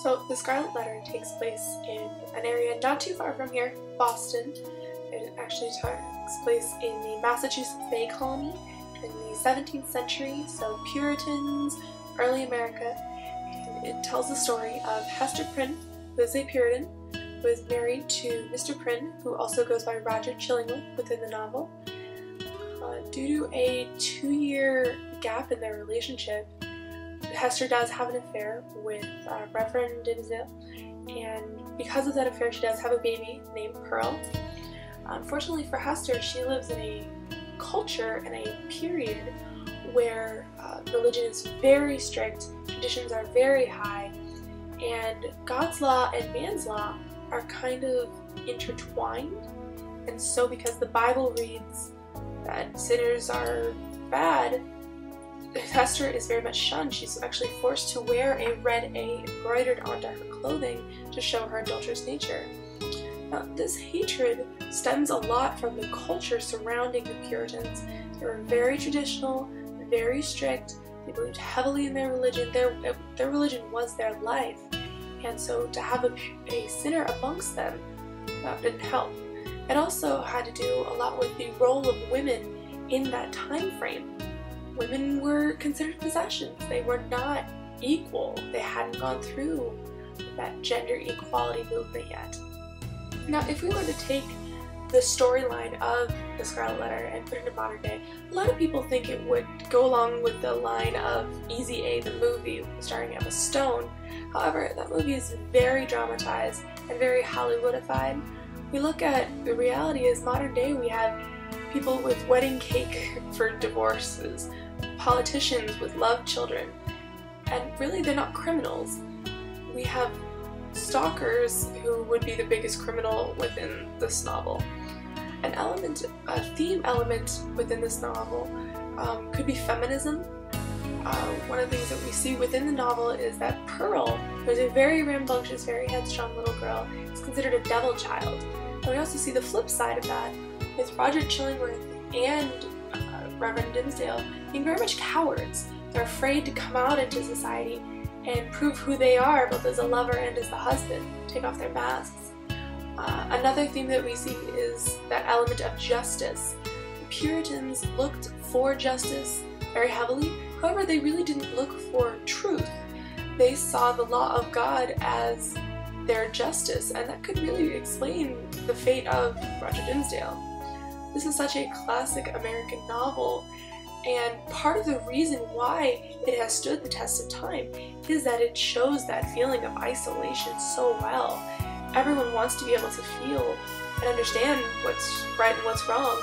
So the Scarlet Letter takes place in an area not too far from here, Boston. It actually takes place in the Massachusetts Bay Colony in the 17th century, so Puritans, early America, and it tells the story of Hester Prynne, who is a Puritan, who is married to Mr. Prynne, who also goes by Roger Chillingworth within the novel. Due to a 2-year gap in their relationship, Hester does have an affair with Reverend Dimmesdale, and because of that affair she does have a baby named Pearl. Unfortunately for Hester, she lives in a culture and a period where religion is very strict, traditions are very high, and God's law and man's law are kind of intertwined. And so because the Bible reads that sinners are bad, Hester is very much shunned. She's actually forced to wear a red A embroidered onto her clothing to show her adulterous nature. Now, this hatred stems a lot from the culture surrounding the Puritans. They were very traditional, very strict, they believed heavily in their religion. Their religion was their life, and so to have a sinner amongst them, that didn't help. It also had to do a lot with the role of women in that time frame. Women were considered possessions. They were not equal. They hadn't gone through that gender equality movement yet. Now, if we were to take the storyline of the Scarlet Letter and put it in modern day, a lot of people think it would go along with the line of Easy A, the movie, starring Emma Stone. However, that movie is very dramatized and very Hollywoodified. We look at the reality is modern day we have people with wedding cake for divorces, politicians with love children, and really they're not criminals. We have stalkers who would be the biggest criminal within this novel. A theme element within this novel could be feminism. One of the things that we see within the novel is that Pearl, who is a very rambunctious, very headstrong little girl, is considered a devil child. And we also see the flip side of that with Roger Chillingworth and Reverend Dimmesdale being very much cowards. They're afraid to come out into society and prove who they are, both as a lover and as the husband, take off their masks. Another theme that we see is that element of justice. The Puritans looked for justice very heavily, however they really didn't look for truth. They saw the law of God as their justice, and that could really explain the fate of Roger Dimmesdale. This is such a classic American novel, and part of the reason why it has stood the test of time is that it shows that feeling of isolation so well. Everyone wants to be able to feel and understand what's right and what's wrong,